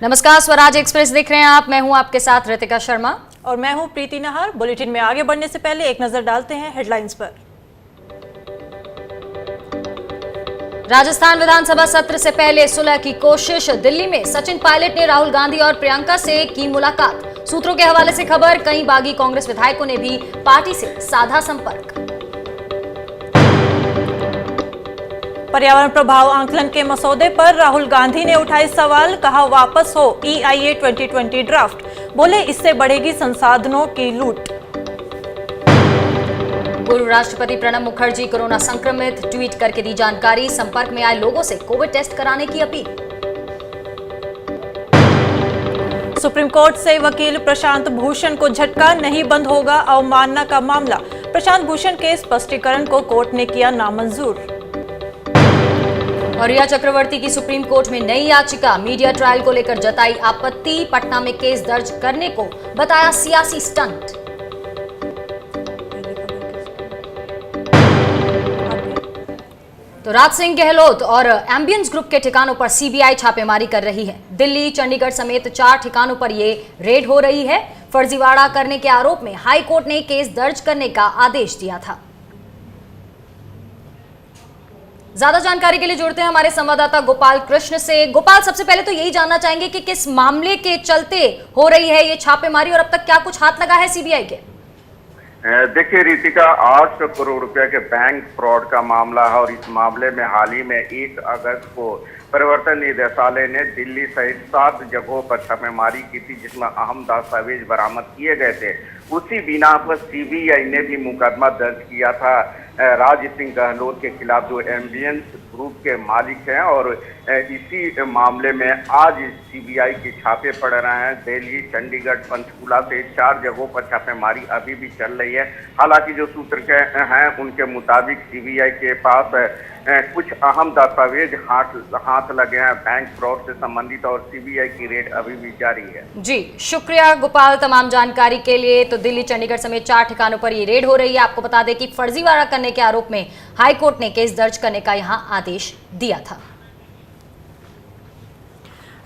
नमस्कार, स्वराज एक्सप्रेस देख रहे हैं आप। मैं हूं आपके साथ रितिका शर्मा और मैं हूं प्रीति नहार। बुलेटिन में आगे बढ़ने से पहले एक नजर डालते हैं हेडलाइंस पर। राजस्थान विधानसभा सत्र से पहले सुलह की कोशिश। दिल्ली में सचिन पायलट ने राहुल गांधी और प्रियंका से की मुलाकात। सूत्रों के हवाले से खबर, कई बागी कांग्रेस विधायकों ने भी पार्टी से साधा संपर्क। पर्यावरण प्रभाव आंकलन के मसौदे पर राहुल गांधी ने उठाए सवाल, कहा वापस हो EIA 2020 ड्राफ्ट। बोले इससे बढ़ेगी संसाधनों की लूट। पूर्व राष्ट्रपति प्रणब मुखर्जी कोरोना संक्रमित, ट्वीट करके दी जानकारी। संपर्क में आए लोगों से कोविड टेस्ट कराने की अपील। सुप्रीम कोर्ट से वकील प्रशांत भूषण को झटका, नहीं बंद होगा अवमानना का मामला। प्रशांत भूषण के स्पष्टीकरण को कोर्ट ने किया नामंजूर। और रिया चक्रवर्ती की सुप्रीम कोर्ट में नई याचिका। मीडिया ट्रायल को लेकर जताई आपत्ति। पटना में केस दर्ज करने को बताया सियासी स्टंट। तो राज सिंह गहलोत और एम्बियंस ग्रुप के ठिकानों पर सीबीआई छापेमारी कर रही है। दिल्ली, चंडीगढ़ समेत 4 ठिकानों पर ये रेड हो रही है। फर्जीवाड़ा करने के आरोप में हाई कोर्ट ने केस दर्ज करने का आदेश दिया था। ज्यादा जानकारी के लिए जुड़ते हैं हमारे संवाददाता गोपाल कृष्ण से। गोपाल, सबसे पहले तो यही जानना चाहेंगे कि किस मामले के चलते हो रही है ये छापेमारी और अब तक क्या कुछ हाथ लगा है सीबीआई के? देखिए रितिका, 800 करोड़ रुपए के बैंक फ्रॉड का मामला है और इस मामले में हाल ही में 1 अगस्त को प्रवर्तन निदेशालय ने दिल्ली सहित 7 जगहों पर छापेमारी की थी, जिसमें अहम दस्तावेज बरामद किए गए थे। उसी बिना पर सीबीआई ने भी मुकदमा दर्ज किया था राज सिंह गहलोत के खिलाफ, जो एम्बियंस ग्रुप के मालिक हैं। और इसी मामले में आज सीबीआई के छापे पड़ रहे हैं। दिल्ली, चंडीगढ़, पंचकुला से 4 जगहों पर छापेमारी अभी भी चल रही है। हालांकि जो सूत्र के हैं उनके मुताबिक सीबीआई के पास कुछ अहम दस्तावेज हाथ लगे हैं बैंक फ्रॉड से संबंधित और सीबीआई की रेड अभी भी जारी है। जी शुक्रिया गोपाल तमाम जानकारी के लिए। तो दिल्ली, चंडीगढ़ समेत 4 ठिकानों पर ये रेड हो रही है। आपको बता दें कि फर्जीवाड़ा करने के आरोप में हाई कोर्ट ने केस दर्ज करने का यहां आदेश दिया था।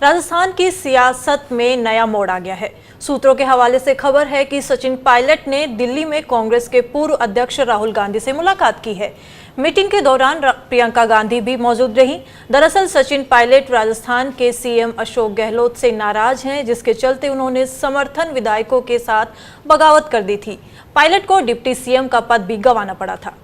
राजस्थान की सियासत में नया मोड़ आ गया है। सूत्रों के हवाले से खबर है कि सचिन पायलट ने दिल्ली में कांग्रेस के पूर्व अध्यक्ष राहुल गांधी से मुलाकात की है। मीटिंग के दौरान प्रियंका गांधी भी मौजूद रहीं। दरअसल सचिन पायलट राजस्थान के सीएम अशोक गहलोत से नाराज हैं, जिसके चलते उन्होंने समर्थन विधायकों के साथ बगावत कर दी थी। पायलट को डिप्टी सीएम का पद भी गंवाना पड़ा था।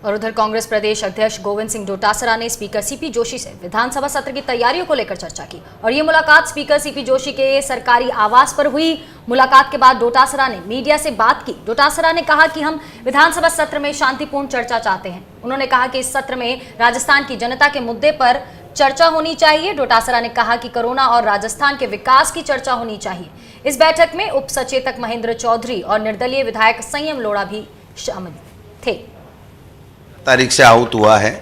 और उधर कांग्रेस प्रदेश अध्यक्ष गोविंद सिंह डोटासरा ने स्पीकर सीपी जोशी से विधानसभा सत्र की तैयारियों को लेकर चर्चा की। और ये मुलाकात स्पीकर सीपी जोशी के सरकारी आवास पर हुई। मुलाकात के बाद डोटासरा ने मीडिया से बात की। डोटासरा ने कहा कि हम विधानसभा सत्र में शांतिपूर्ण चर्चा चाहते हैं। उन्होंने कहा कि इस सत्र में राजस्थान की जनता के मुद्दे पर चर्चा होनी चाहिए। डोटासरा ने कहा कि कोरोना और राजस्थान के विकास की चर्चा होनी चाहिए। इस बैठक में उप सचेतक महेंद्र चौधरी और निर्दलीय विधायक संयम लोढ़ा भी शामिल थे। तारीख से आउट हुआ है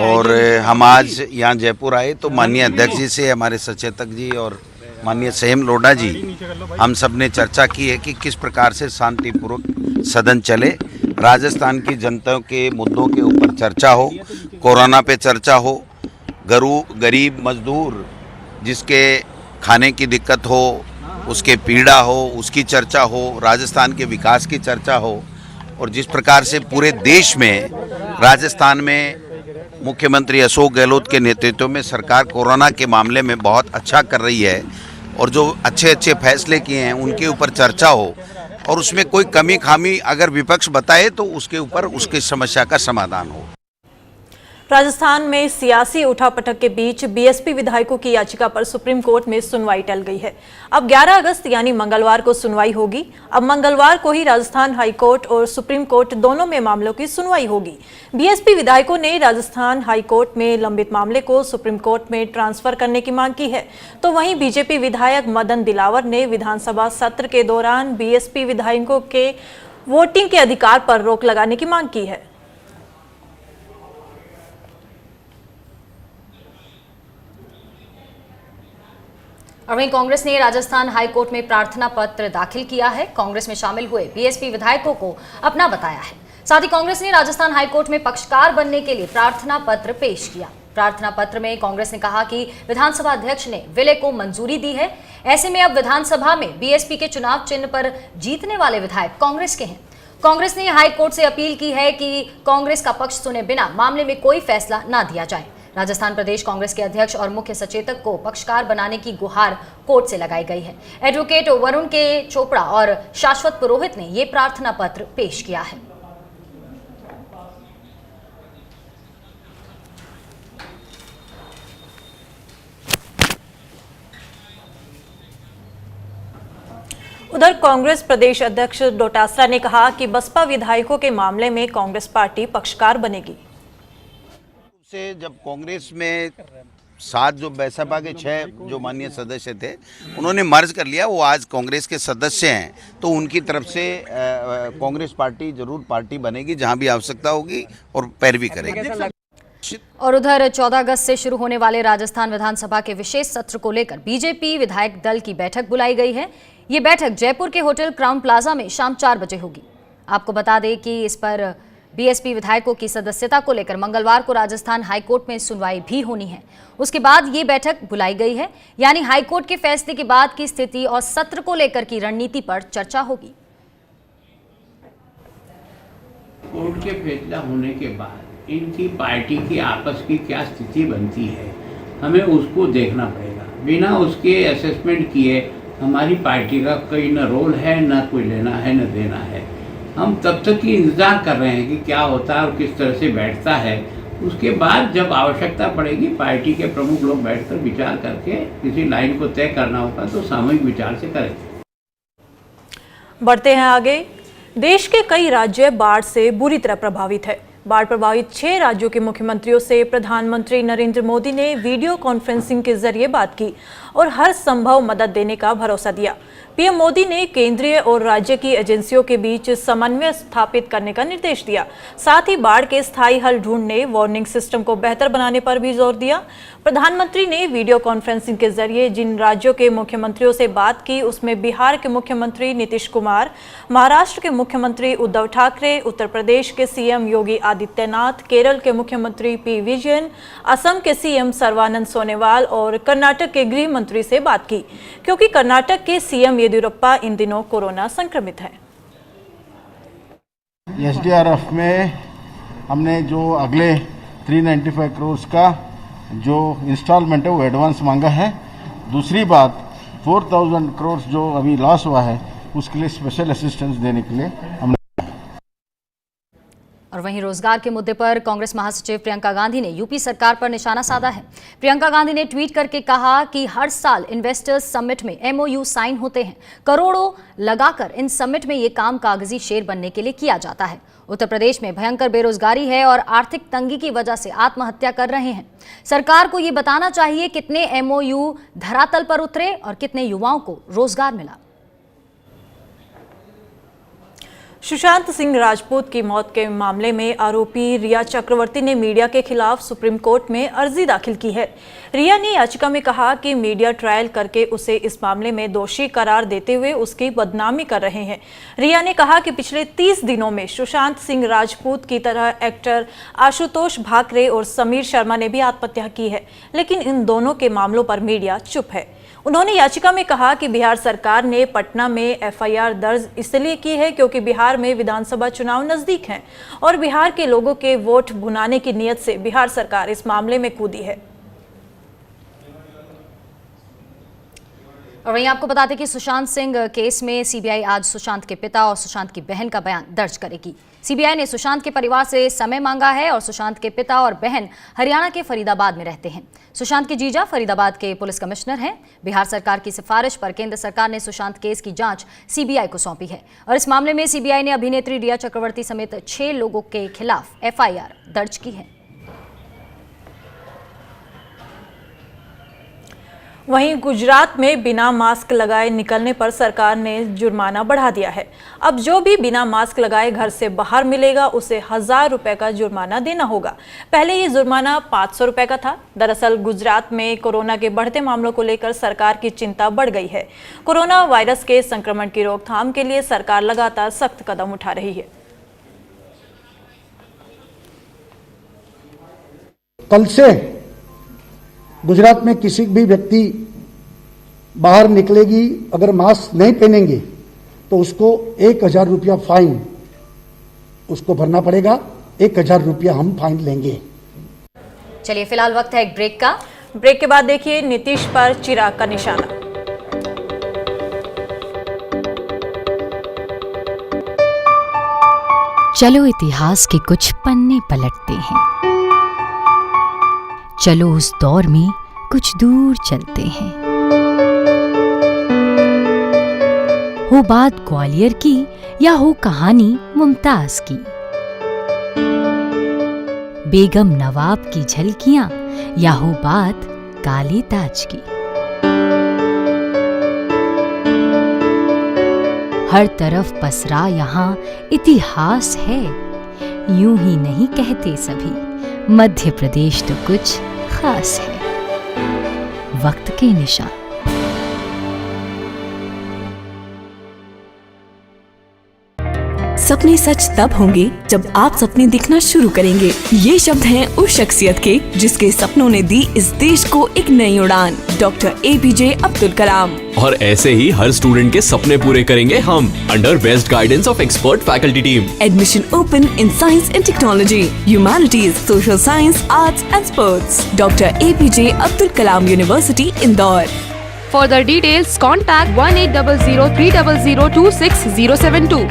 और हम आज यहाँ जयपुर आए तो माननीय अध्यक्ष जी से, हमारे सचेतक जी और माननीय संयम लोढ़ा जी, हम सब ने चर्चा की है कि किस प्रकार से शांतिपूर्वक सदन चले। राजस्थान की जनता के मुद्दों के ऊपर चर्चा हो, कोरोना पे चर्चा हो, गरीब मजदूर जिसके खाने की दिक्कत हो, उसके पीड़ा हो, उसकी चर्चा हो, राजस्थान के विकास की चर्चा हो। और जिस प्रकार से पूरे देश में, राजस्थान में मुख्यमंत्री अशोक गहलोत के नेतृत्व में सरकार कोरोना के मामले में बहुत अच्छा कर रही है और जो अच्छे अच्छे फैसले किए हैं उनके ऊपर चर्चा हो और उसमें कोई कमी खामी अगर विपक्ष बताए तो उसके ऊपर उसकी समस्या का समाधान हो। राजस्थान में सियासी उठापटक के बीच बीएसपी विधायकों की याचिका पर सुप्रीम कोर्ट में सुनवाई टल गई है। अब 11 अगस्त यानी मंगलवार को सुनवाई होगी। अब मंगलवार को ही राजस्थान हाई कोर्ट और सुप्रीम कोर्ट दोनों में मामलों की सुनवाई होगी। बीएसपी विधायकों ने राजस्थान हाई कोर्ट में लंबित मामले को सुप्रीम कोर्ट में ट्रांसफर करने की मांग की है। तो वहीं बीजेपी विधायक मदन दिलावर ने विधानसभा सत्र के दौरान बीएसपी विधायकों के वोटिंग के अधिकार पर रोक लगाने की मांग की है। और वहीं कांग्रेस ने राजस्थान हाईकोर्ट में प्रार्थना पत्र दाखिल किया है। कांग्रेस में शामिल हुए बीएसपी विधायकों को अपना बताया है। साथ ही कांग्रेस ने राजस्थान हाईकोर्ट में पक्षकार बनने के लिए प्रार्थना पत्र पेश किया। प्रार्थना पत्र में कांग्रेस ने कहा कि विधानसभा अध्यक्ष ने विलय को मंजूरी दी है। ऐसे में अब विधानसभा में बीएसपी के चुनाव चिन्ह पर जीतने वाले विधायक कांग्रेस के हैं। कांग्रेस ने हाई कोर्ट से अपील की है कि कांग्रेस का पक्ष सुने बिना मामले में कोई फैसला न दिया जाए। राजस्थान प्रदेश कांग्रेस के अध्यक्ष और मुख्य सचेतक को पक्षकार बनाने की गुहार कोर्ट से लगाई गई है। एडवोकेट वरुण के चोपड़ा और शाश्वत पुरोहित ने ये प्रार्थना पत्र पेश किया है। उधर कांग्रेस प्रदेश अध्यक्ष डोटासरा ने कहा कि बसपा विधायकों के मामले में कांग्रेस पार्टी पक्षकार बनेगी। से जब कांग्रेस में 7 जो बसपा के 6 जो माननीय सदस्य थे उन्होंने मर्ज कर लिया, वो आज कांग्रेस के सदस्य हैं, तो उनकी तरफ से कांग्रेस पार्टी जरूर पार्टी बनेगी जहां भी आवश्यकता होगी और पैरवी करेगी। और उधर 14 अगस्त से शुरू होने वाले राजस्थान विधानसभा के विशेष सत्र को लेकर बीजेपी विधायक दल की बैठक बुलाई गई है। ये बैठक जयपुर के होटल क्राउन प्लाजा में शाम 4 बजे होगी। आपको बता दें कि इस पर बीएसपी विधायकों की सदस्यता को लेकर मंगलवार को राजस्थान हाईकोर्ट में सुनवाई भी होनी है। उसके बाद ये बैठक बुलाई गई है, यानी हाईकोर्ट के फैसले के बाद की स्थिति और सत्र को लेकर की रणनीति पर चर्चा होगी। कोर्ट के फैसला होने के बाद इनकी पार्टी की आपस की क्या स्थिति बनती है, हमें उसको देखना पड़ेगा। बिना उसके असेसमेंट किए हमारी पार्टी का कोई न रोल है, न कोई लेना है न देना है। हम तब तक की इंतज़ार कर रहे हैं कि क्या होता है और किस तरह से बैठता है। उसके बाद जब आवश्यकता पड़ेगी पार्टी के प्रमुख लोग बैठकर विचार करके किसी लाइन को तय करना होगा तो सामूहिक विचार से करेंगे। बढ़ते हैं आगे। देश के कई राज्य बाढ़ से बुरी तरह प्रभावित है। बाढ़ प्रभावित 6 राज्यों के मुख्यमंत्रियों से प्रधानमंत्री नरेंद्र मोदी ने वीडियो कॉन्फ्रेंसिंग के जरिए बात की और हर संभव मदद देने का भरोसा दिया। पीएम मोदी ने केंद्रीय और राज्य की एजेंसियों के बीच समन्वय स्थापित करने का निर्देश दिया। साथ ही बाढ़ के स्थायी हल ढूंढने, वार्निंग सिस्टम को बेहतर बनाने पर भी जोर दिया। प्रधानमंत्री ने वीडियो कॉन्फ्रेंसिंग के जरिए जिन राज्यों के मुख्यमंत्रियों से बात की उसमें बिहार के मुख्यमंत्री नीतीश कुमार, महाराष्ट्र के मुख्यमंत्री उद्धव ठाकरे, उत्तर प्रदेश के सीएम योगी आदित्यनाथ, केरल के मुख्यमंत्री पी विजयन, असम के सीएम सर्बानंद सोनोवाल और कर्नाटक के गृह मंत्री से बात की, क्योंकि कर्नाटक के सीएम येदियुरप्पा इन दिनों कोरोना संक्रमित है। एसडीआरएफ में हमने जो अगले 395 करोड़ का जो इंस्टॉलमेंट है वो एडवांस मांगा है। दूसरी बात 4000 करोड़ जो अभी लॉस हुआ है उसके लिए स्पेशल असिस्टेंस देने के लिए हमने। और वहीं रोजगार के मुद्दे पर कांग्रेस महासचिव प्रियंका गांधी ने यूपी सरकार पर निशाना साधा है। प्रियंका गांधी ने ट्वीट करके कहा कि हर साल इन्वेस्टर्स समिट में एमओयू साइन होते हैं, करोड़ों लगाकर इन समिट में ये काम कागजी शेर बनने के लिए किया जाता है। उत्तर प्रदेश में भयंकर बेरोजगारी है और आर्थिक तंगी की वजह से आत्महत्या कर रहे हैं। सरकार को ये बताना चाहिए कितने एमओयू धरातल पर उतरे और कितने युवाओं को रोजगार मिला। सुशांत सिंह राजपूत की मौत के मामले में आरोपी रिया चक्रवर्ती ने मीडिया के खिलाफ सुप्रीम कोर्ट में अर्जी दाखिल की है। रिया ने याचिका में कहा कि मीडिया ट्रायल करके उसे इस मामले में दोषी करार देते हुए उसकी बदनामी कर रहे हैं। रिया ने कहा कि पिछले 30 दिनों में सुशांत सिंह राजपूत की तरह एक्टर आशुतोष भाकरे और समीर शर्मा ने भी आत्महत्या की है, लेकिन इन दोनों के मामलों पर मीडिया चुप है। उन्होंने याचिका में कहा कि बिहार सरकार ने पटना में एफआईआर दर्ज इसलिए की है क्योंकि बिहार में विधानसभा चुनाव नजदीक हैं और बिहार के लोगों के वोट भुनाने की नीयत से बिहार सरकार इस मामले में कूदी है। और वहीं आपको बता दें कि सुशांत सिंह केस में सीबीआई आज सुशांत के पिता और सुशांत की बहन का बयान दर्ज करेगी। सीबीआई ने सुशांत के परिवार से समय मांगा है और सुशांत के पिता और बहन हरियाणा के फरीदाबाद में रहते हैं। सुशांत के जीजा फरीदाबाद के पुलिस कमिश्नर हैं। बिहार सरकार की सिफारिश पर केंद्र सरकार ने सुशांत केस की जांच सीबीआई को सौंपी है और इस मामले में सीबीआई ने अभिनेत्री रिया चक्रवर्ती समेत 6 लोगों के खिलाफ एफआईआर दर्ज की है। वहीं गुजरात में बिना मास्क लगाए निकलने पर सरकार ने जुर्माना बढ़ा दिया है। अब जो भी बिना मास्क लगाए घर से बाहर मिलेगा उसे 1000 रुपए का जुर्माना देना होगा। पहले ये जुर्माना 500 रुपए का था। दरअसल गुजरात में कोरोना के बढ़ते मामलों को लेकर सरकार की चिंता बढ़ गई है। कोरोना वायरस के संक्रमण की रोकथाम के लिए सरकार लगातार सख्त कदम उठा रही है। कल से गुजरात में किसी भी व्यक्ति बाहर निकलेगी अगर मास्क नहीं पहनेंगे तो उसको 1,000 रुपया फाइन उसको भरना पड़ेगा। 1,000 रुपया हम फाइन लेंगे। चलिए फिलहाल वक्त है एक ब्रेक का। ब्रेक के बाद देखिए नीतीश पर चिराग का निशाना। चलो इतिहास के कुछ पन्ने पलटते हैं। चलो उस दौर में कुछ दूर चलते हैं। हो बात ग्वालियर की या हो कहानी मुमताज की, बेगम नवाब की झलकियां या हो बात काले ताज की, हर तरफ पसरा यहाँ इतिहास है। यूं ही नहीं कहते सभी, मध्य प्रदेश तो कुछ खास है। वक्त के निशान। सपने सच तब होंगे जब आप सपने दिखना शुरू करेंगे। ये शब्द हैं उस शख्सियत के जिसके सपनों ने दी इस देश को एक नई उड़ान, डॉक्टर APJ अब्दुल कलाम। और ऐसे ही हर स्टूडेंट के सपने पूरे करेंगे हम, under best guidance of expert faculty team. Admission open in science and technology, humanities, social science, arts and sports. Doctor APJ Abdul Kalam university, Indore. For the details, contact 180030026072.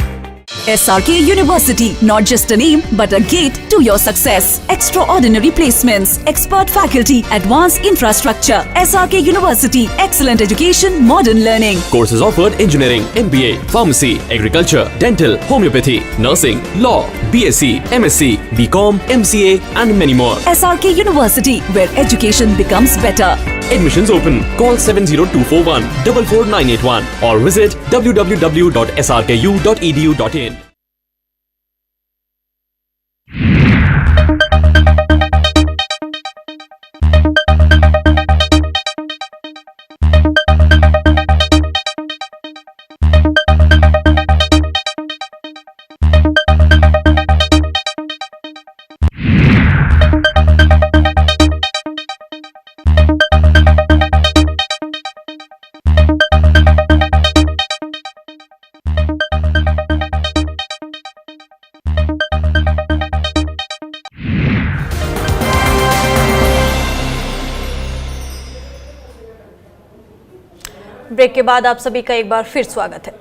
SRK University, not just a name, but a gate to your success. Extraordinary placements, expert faculty, advanced infrastructure. SRK University, excellent education, modern learning. Courses offered: engineering, MBA, pharmacy, agriculture, dental, homeopathy, nursing, law, BSc, MSc, BCom, MCA, and many more. SRK University, where education becomes better. Admissions open. Call 70241 44981 or visit www.srku.edu.in. Break के बाद आप सभी का एक बार फिर स्वागत है।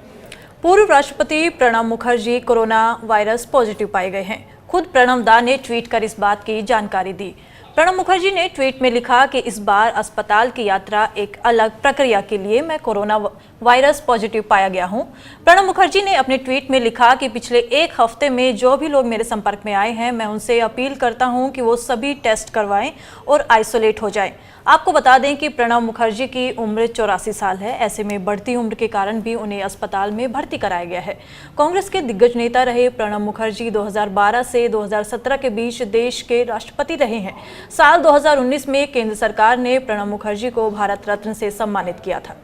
पूर्व राष्ट्रपति Pranab Mukherjee corona virus positive पाए गए हैं। खुद प्रणब दा ने ट्वीट कर इस बात की जानकारी दी। प्रणब मुखर्जी ने ट्वीट में लिखा कि इस बार अस्पताल की यात्रा एक अलग प्रक्रिया के लिए मैं कोरोना वायरस पॉजिटिव पाया गया हूं। प्रणब मुखर्जी ने अपने ट्वीट में लिखा कि पिछले एक हफ्ते में जो भी लोग मेरे संपर्क में आए हैं, मैं उनसे अपील करता हूं कि वो सभी टेस्ट करवाएं और आइसोलेट हो जाएं। आपको बता दें कि प्रणब मुखर्जी की उम्र 84 साल है। ऐसे में बढ़ती उम्र के कारण भी उन्हें अस्पताल में भर्ती कराया गया है। कांग्रेस के दिग्गज नेता रहे प्रणब मुखर्जी 2012 से 2017 के बीच देश के राष्ट्रपति रहे हैं। साल 2019 में केंद्र सरकार ने प्रणब मुखर्जी को भारत रत्न से सम्मानित किया था।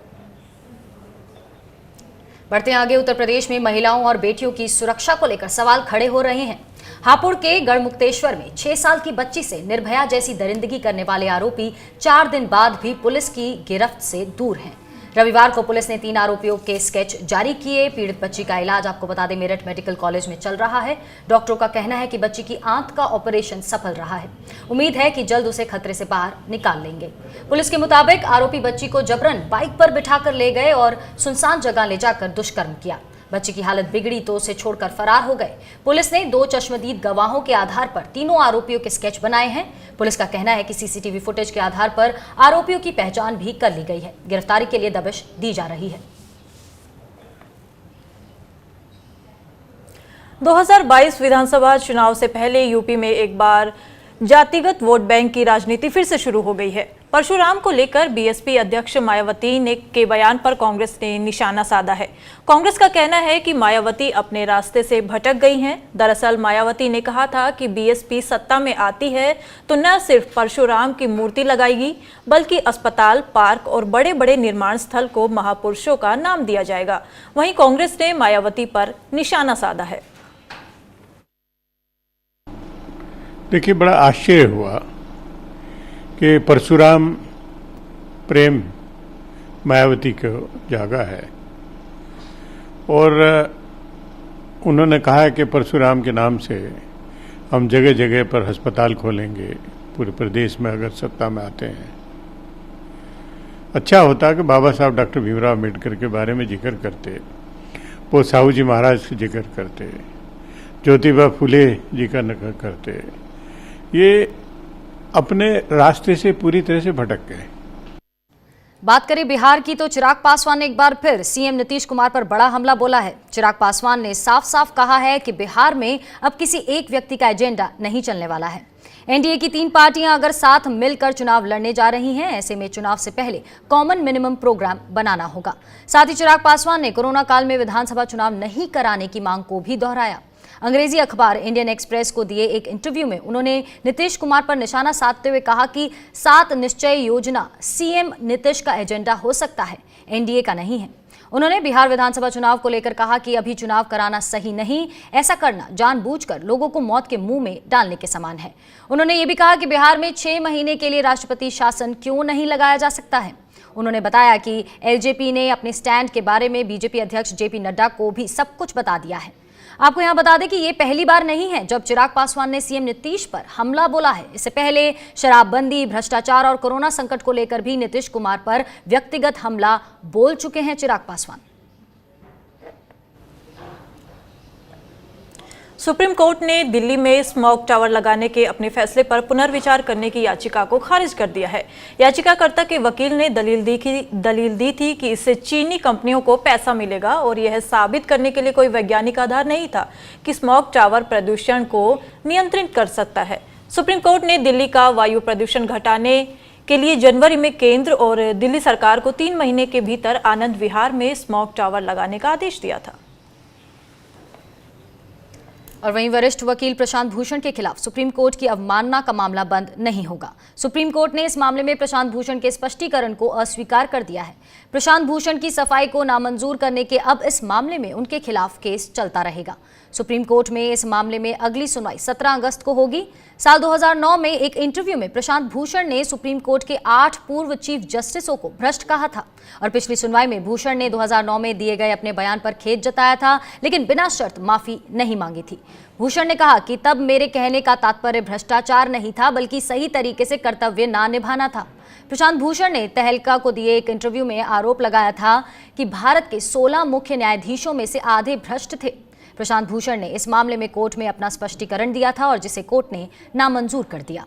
बढ़ते आगे, उत्तर प्रदेश में महिलाओं और बेटियों की सुरक्षा को लेकर सवाल खड़े हो रहे हैं। हापुड़ के गढ़मुक्तेश्वर में 6 साल की बच्ची से निर्भया जैसी दरिंदगी करने वाले आरोपी 4 दिन बाद भी पुलिस की गिरफ्त से दूर हैं। रविवार को पुलिस ने 3 आरोपियों के स्केच जारी किए। पीड़ित बच्ची का इलाज, आपको बता दें, मेरठ मेडिकल कॉलेज में चल रहा है। डॉक्टरों का कहना है कि बच्ची की आंत का ऑपरेशन सफल रहा है। उम्मीद है कि जल्द उसे खतरे से बाहर निकाल लेंगे। पुलिस के मुताबिक आरोपी बच्ची को जबरन बाइक पर बिठाकर ले गए और सुनसान जगह ले जाकर दुष्कर्म किया। बच्ची की हालत बिगड़ी तो उसे छोड़कर फरार हो गए। पुलिस ने 2 चश्मदीद गवाहों के आधार पर तीनों आरोपियों के स्केच बनाए हैं। पुलिस का कहना है कि सीसीटीवी फुटेज के आधार पर आरोपियों की पहचान भी कर ली गई है। गिरफ्तारी के लिए दबिश दी जा रही है। 2022 विधानसभा चुनाव से पहले यूपी में एक बार जातिगत वोट बैंक की राजनीति फिर से शुरू हो गई है। परशुराम को लेकर बीएसपी अध्यक्ष मायावती के बयान पर कांग्रेस ने निशाना साधा है। कांग्रेस का कहना है कि मायावती अपने रास्ते से भटक गई हैं। दरअसल मायावती ने कहा था कि बीएसपी सत्ता में आती है तो न सिर्फ परशुराम की मूर्ति लगाएगी, बल्कि अस्पताल, पार्क और बड़े बड़े निर्माण स्थल को महापुरुषों का नाम दिया जाएगा। वहीं कांग्रेस ने मायावती पर निशाना साधा है। देखिए, बड़ा आश्चर्य हुआ कि परशुराम प्रेम मायावती को जागा है और उन्होंने कहा है कि परशुराम के नाम से हम जगह जगह पर अस्पताल खोलेंगे पूरे प्रदेश में अगर सत्ता में आते हैं। अच्छा होता कि बाबा साहब डॉक्टर भीमराव अम्बेडकर के बारे में जिक्र करते, वो साहू जी महाराज का जिक्र करते, ज्योतिबा फुले जी का जिक्र करते। ये अपने रास्ते से पूरी तरह से भटक गए। बात करें बिहार की तो चिराग पासवान ने एक बार फिर सीएम नीतीश कुमार पर बड़ा हमला बोला है। चिराग पासवान ने साफ साफ कहा है कि बिहार में अब किसी एक व्यक्ति का एजेंडा नहीं चलने वाला है। एनडीए की 3 पार्टियां अगर साथ मिलकर चुनाव लड़ने जा रही हैं, ऐसे में चुनाव से पहले कॉमन मिनिमम प्रोग्राम बनाना होगा। साथ ही चिराग पासवान ने कोरोना काल में विधानसभा चुनाव नहीं कराने की मांग को भी दोहराया। अंग्रेजी अखबार इंडियन एक्सप्रेस को दिए एक इंटरव्यू में उन्होंने नीतीश कुमार पर निशाना साधते हुए कहा कि 7 निश्चय योजना सीएम नीतीश का एजेंडा हो सकता है, एनडीए का नहीं है। उन्होंने बिहार विधानसभा चुनाव को लेकर कहा कि अभी चुनाव कराना सही नहीं, ऐसा करना जानबूझकर लोगों को मौत के मुंह में डालने के समान है। उन्होंने ये भी कहा कि बिहार में 6 महीने के लिए राष्ट्रपति शासन क्यों नहीं लगाया जा सकता है। उन्होंने बताया कि एलजेपी ने अपने स्टैंड के बारे में बीजेपी अध्यक्ष जेपी नड्डा को भी सब कुछ बता दिया है। आपको यहां बता दें कि ये पहली बार नहीं है जब चिराग पासवान ने सीएम नीतीश पर हमला बोला है। इससे पहले शराबबंदी, भ्रष्टाचार और कोरोना संकट को लेकर भी नीतीश कुमार पर व्यक्तिगत हमला बोल चुके हैं चिराग पासवान। सुप्रीम कोर्ट ने दिल्ली में स्मॉग टावर लगाने के अपने फैसले पर पुनर्विचार करने की याचिका को खारिज कर दिया है। याचिकाकर्ता के वकील ने दलील दी थी कि इससे चीनी कंपनियों को पैसा मिलेगा और यह साबित करने के लिए कोई वैज्ञानिक आधार नहीं था कि स्मॉग टावर प्रदूषण को नियंत्रित कर सकता है। सुप्रीम कोर्ट ने दिल्ली का वायु प्रदूषण घटाने के लिए जनवरी में केंद्र और दिल्ली सरकार को 3 महीने के भीतर आनंद विहार में स्मॉग टावर लगाने का आदेश दिया था। और वहीं वरिष्ठ वकील प्रशांत भूषण के खिलाफ सुप्रीम कोर्ट की अवमानना का मामला बंद नहीं होगा। सुप्रीम कोर्ट ने इस मामले में प्रशांत भूषण के स्पष्टीकरण को अस्वीकार कर दिया है। प्रशांत भूषण की सफाई को नामंजूर करने के अब इस मामले में उनके खिलाफ केस चलता रहेगा। सुप्रीम कोर्ट में इस मामले में अगली सुनवाई 17 अगस्त को होगी। साल 2009 में एक इंटरव्यू में प्रशांत भूषण ने सुप्रीम कोर्ट के 8 पूर्व चीफ जस्टिसों को भ्रष्ट कहा था और पिछली सुनवाई में भूषण ने 2009 में दिए गए अपने बयान पर खेद जताया था, लेकिन बिना शर्त माफी नहीं मांगी थी। भूषण ने कहा कि तब मेरे कहने का तात्पर्य भ्रष्टाचार नहीं था, बल्कि सही तरीके से कर्तव्य ना निभाना था। प्रशांत भूषण ने तहलका को दिए एक इंटरव्यू में आरोप लगाया था कि भारत के 16 मुख्य न्यायाधीशों में से आधे भ्रष्ट थे। प्रशांत भूषण ने इस मामले में कोर्ट में अपना स्पष्टीकरण दिया था और जिसे कोर्ट ने नामंजूर कर दिया।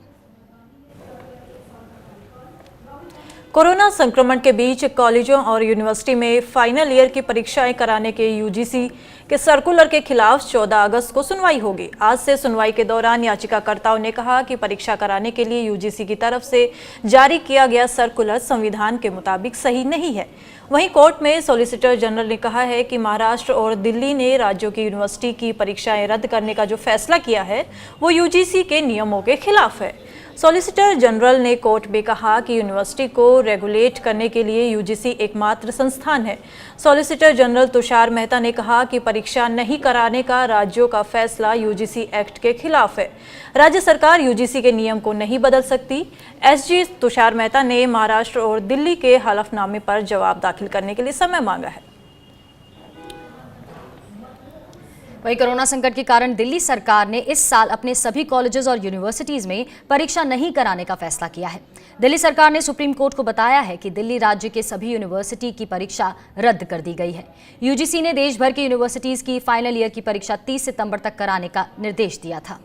कोरोना संक्रमण के बीच कॉलेजों और यूनिवर्सिटी में फाइनल ईयर की परीक्षाएं कराने के यूजीसी के सर्कुलर के खिलाफ 14 अगस्त को सुनवाई होगी। आज से सुनवाई के दौरान याचिकाकर्ताओं ने कहा कि परीक्षा कराने के लिए यूजीसी की तरफ से जारी किया गया सर्कुलर संविधान के मुताबिक सही नहीं है। वहीं कोर्ट में सॉलिसिटर जनरल ने कहा है कि महाराष्ट्र और दिल्ली ने राज्यों की यूनिवर्सिटी की परीक्षाएं रद्द करने का जो फैसला किया है वो यूजीसी के नियमों के खिलाफ है। सॉलिसिटर जनरल ने कोर्ट में कहा कि यूनिवर्सिटी को रेगुलेट करने के लिए यूजीसी एकमात्र संस्थान है। सॉलिसिटर जनरल तुषार मेहता ने कहा कि परीक्षा नहीं कराने का राज्यों का फैसला यूजीसी एक्ट के खिलाफ है। राज्य सरकार यूजीसी के नियम को नहीं बदल सकती। एसजी तुषार मेहता ने महाराष्ट्र और दिल्ली के हलफनामे पर जवाब दाखिल करने के लिए समय मांगा है। वहीं कोरोना संकट के कारण दिल्ली सरकार ने इस साल अपने सभी कॉलेजेस और यूनिवर्सिटीज में परीक्षा नहीं कराने का फैसला किया है। दिल्ली सरकार ने सुप्रीम कोर्ट को बताया है कि दिल्ली राज्य के सभी यूनिवर्सिटी की परीक्षा रद्द कर दी गई है। यूजीसी ने देश भर की यूनिवर्सिटीज की फाइनल ईयर की परीक्षा 30 सितंबर तक कराने का निर्देश दिया था।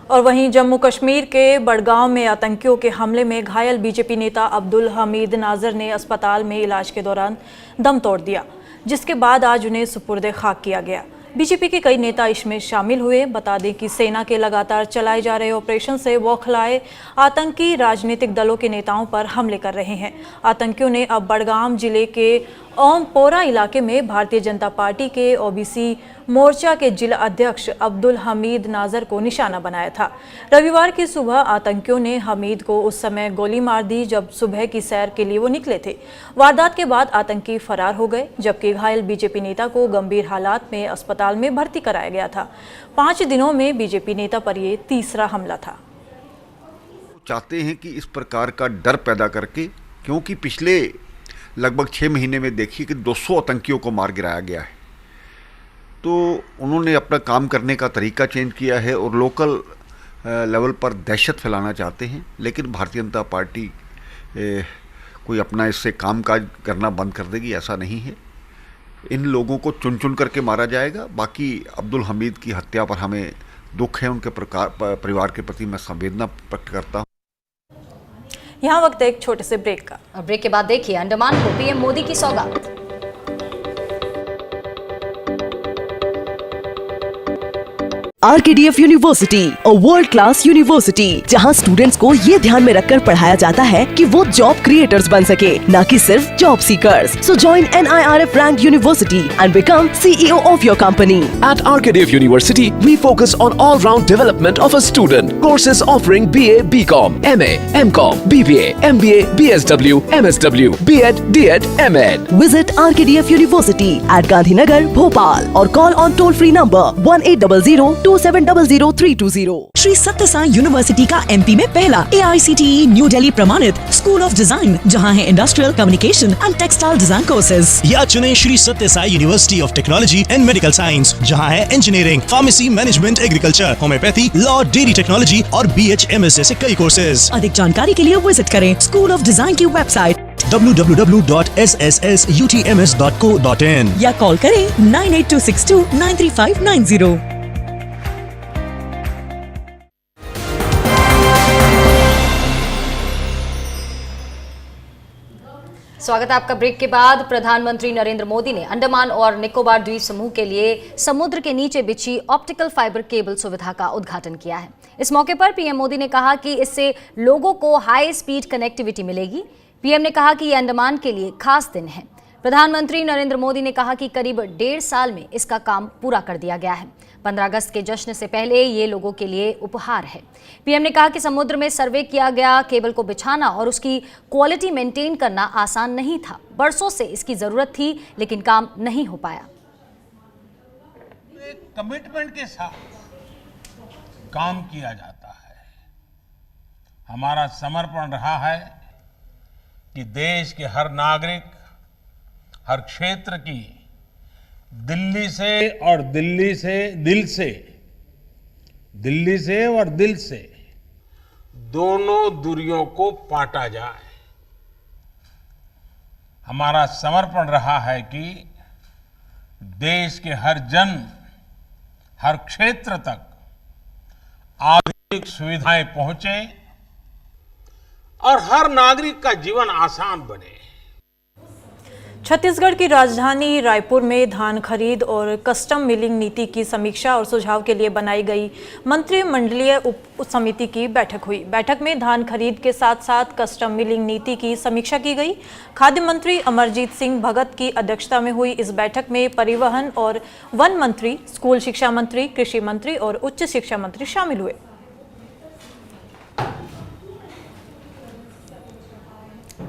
और वहीं जम्मू कश्मीर के बड़गांव में आतंकियों के हमले में घायल बीजेपी नेता अब्दुल हमीद नाजर ने अस्पताल में इलाज के दौरान दम तोड़ दिया, जिसके बाद आज उन्हें सुपुर्द खाक किया गया। बीजेपी के कई नेता इसमें शामिल हुए। बता दें कि सेना के लगातार चलाए जा रहे ऑपरेशन से बौखलाए आतंकी राजनीतिक दलों के नेताओं पर हमले कर रहे हैं। आतंकियों ने अब बड़गाम जिले के ओमपोरा इलाके में भारतीय जनता पार्टी के ओबीसी मोर्चा के जिला अध्यक्ष अब्दुल हमीद नाजर को निशाना बनाया था। रविवार की सुबह आतंकियों ने हमीद को उस समय गोली मार दी जब सुबह की सैर के लिए वो निकले थे। वारदात के बाद आतंकी फरार हो गए, जबकि घायल बीजेपी नेता को गंभीर हालात में अस्पताल अस्पताल में भर्ती कराया गया था। 5 दिनों में बीजेपी नेता पर ये तीसरा हमला था। चाहते हैं कि इस प्रकार का डर पैदा करके, क्योंकि पिछले लगभग 6 महीने में देखिए कि 200 आतंकियों को मार गिराया गया है, तो उन्होंने अपना काम करने का तरीका चेंज किया है और लोकल लेवल पर दहशत फैलाना चाहते हैं। लेकिन भारतीय जनता पार्टी कोई अपना इससे कामकाज करना बंद कर देगी, ऐसा नहीं है। इन लोगों को चुन चुन करके मारा जाएगा। बाकी अब्दुल हमीद की हत्या पर हमें दुख है, उनके परिवार के प्रति मैं संवेदना प्रकट करता हूँ। यहाँ वक्त एक छोटे से ब्रेक का। और ब्रेक के बाद देखिए अंडमान को पीएम मोदी की सौगात। RKDF university, a world class university, जहां स्टूडेंट्स को ये ध्यान में रखकर पढ़ाया जाता है कि वो जॉब क्रिएटर्स बन सके, न कि सिर्फ job seekers. So join NIRF ranked university and become CEO of your company. At RKDF University, we focus on all-round development of a student. Courses offering BA, BCom, MA, MCom, BBA, MBA, BSW, MSW, B.Ed, D.Ed, M.Ed. Visit RKDF University at Gandhinagar, Bhopal or call on toll-free number 1800-2700-320. Shri सत्य Sai university का MP में पहला AICTE new Delhi प्रमाणित school of design, जहां है industrial communication and textile design courses. या चुने श्री सत्य Sai university of technology and medical science, जहां है engineering, pharmacy, management, agriculture, homeopathy, law, dairy technology और BHMS जैसे कई कोर्सेज। अधिक जानकारी के लिए विजिट करें स्कूल ऑफ डिजाइन की वेबसाइट www.ssutms.co.in या कॉल करें 9826293590। स्वागत है आपका ब्रेक के बाद। प्रधानमंत्री नरेंद्र मोदी ने अंडमान और निकोबार द्वीप समूह के लिए समुद्र के नीचे बिछी ऑप्टिकल फाइबर केबल सुविधा का उद्घाटन किया है। इस मौके पर पीएम मोदी ने कहा कि इससे लोगों को हाई स्पीड कनेक्टिविटी मिलेगी। पीएम ने कहा कि यह अंडमान के लिए खास दिन है। प्रधानमंत्री नरेंद्र मोदी ने कहा कि करीब 1.5 साल में इसका काम पूरा कर दिया गया है। 15 अगस्त के जश्न से पहले ये लोगों के लिए उपहार है। पीएम ने कहा कि समुद्र में सर्वे किया गया केबल को बिछाना और उसकी क्वालिटी मेंटेन करना आसान नहीं था। बरसों से इसकी जरूरत थी, लेकिन काम नहीं हो पाया। एक कमिटमेंट के साथ काम किया जाता है। हमारा समर्पण रहा है कि देश के हर नागरिक, हर क्षेत्र की दिल्ली से और दिल से दोनों दूरियों को पाटा जाए। हमारा समर्पण रहा है कि देश के हर जन, हर क्षेत्र तक आधुनिक सुविधाएं पहुंचे और हर नागरिक का जीवन आसान बने। छत्तीसगढ़ की राजधानी रायपुर में धान खरीद और कस्टम मिलिंग नीति की समीक्षा और सुझाव के लिए बनाई गई मंत्रिमंडलीय उप समिति की बैठक हुई। बैठक में धान खरीद के साथ साथ कस्टम मिलिंग नीति की समीक्षा की गई। खाद्य मंत्री अमरजीत सिंह भगत की अध्यक्षता में हुई इस बैठक में परिवहन और वन मंत्री, स्कूल शिक्षा मंत्री, कृषि मंत्री और उच्च शिक्षा मंत्री शामिल हुए।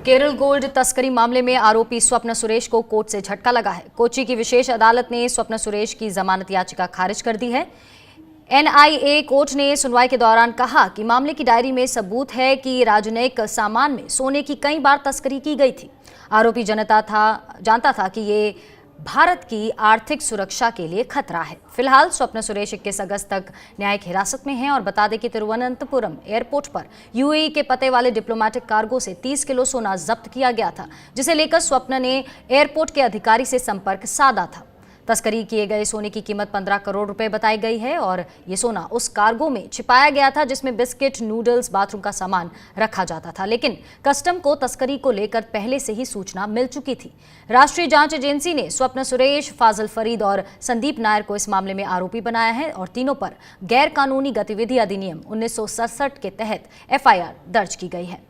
केरल गोल्ड तस्करी मामले में आरोपी स्वप्न सुरेश को कोर्ट से झटका लगा है। कोच्चि की विशेष अदालत ने स्वप्न सुरेश की जमानत याचिका खारिज कर दी है। NIA कोर्ट ने सुनवाई के दौरान कहा कि मामले की डायरी में सबूत है कि राजनयिक सामान में सोने की कई बार तस्करी की गई थी। आरोपी जानता था कि ये भारत की आर्थिक सुरक्षा के लिए खतरा है। फिलहाल स्वप्न सुरेश 21 अगस्त तक न्यायिक हिरासत में हैं और बता दें कि तिरुवनंतपुरम एयरपोर्ट पर UAE के पते वाले डिप्लोमेटिक कार्गो से 30 किलो सोना जब्त किया गया था, जिसे लेकर स्वप्न ने एयरपोर्ट के अधिकारी से संपर्क साधा था। तस्करी किए गए सोने की कीमत 15 करोड़ रुपए बताई गई है और ये सोना उस कार्गो में छिपाया गया था जिसमें बिस्किट, नूडल्स, बाथरूम का सामान रखा जाता था। लेकिन कस्टम को तस्करी को लेकर पहले से ही सूचना मिल चुकी थी। राष्ट्रीय जांच एजेंसी ने स्वप्न सुरेश, फाजिल फरीद और संदीप नायर को इस मामले में आरोपी बनाया है और तीनों पर गैर कानूनी गतिविधि अधिनियम 1967 के तहत FIR दर्ज की गई है।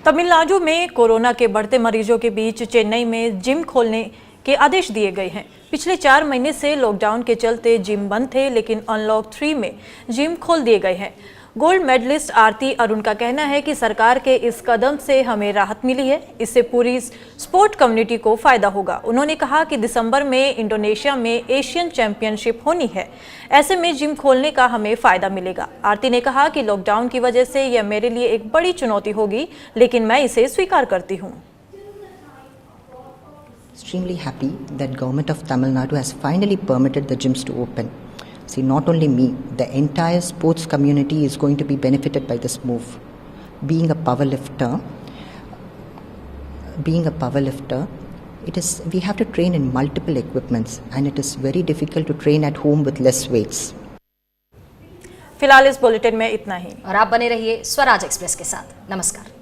तमिलनाडु में कोरोना के बढ़ते मरीजों के बीच चेन्नई में जिम खोलने के आदेश दिए गए हैं। पिछले 4 महीने से लॉकडाउन के चलते जिम बंद थे, लेकिन अनलॉक 3 में जिम खोल दिए गए हैं। गोल्ड मेडलिस्ट आरती अरुण का कहना है कि सरकार के इस कदम से हमें राहत मिली है। इससे पूरी स्पोर्ट कम्युनिटी को फायदा होगा। उन्होंने कहा कि दिसंबर में इंडोनेशिया में एशियन चैंपियनशिप होनी है, ऐसे में जिम खोलने का हमें फायदा मिलेगा। आरती ने कहा कि लॉकडाउन की वजह से यह मेरे लिए एक बड़ी चुनौती होगी, लेकिन मैं इसे स्वीकार करती हूँ। Extremely happy that government of Tamil Nadu has finally permitted the gyms to open. See, not only me, the entire sports community is going to be benefited by this move. Being a powerlifter, we have to train in multiple equipments, and it is very difficult to train at home with less weights. फिलहाल इस bulletin में इतना ही और आप बने रहिए Swaraj express के साथ। नमस्कार।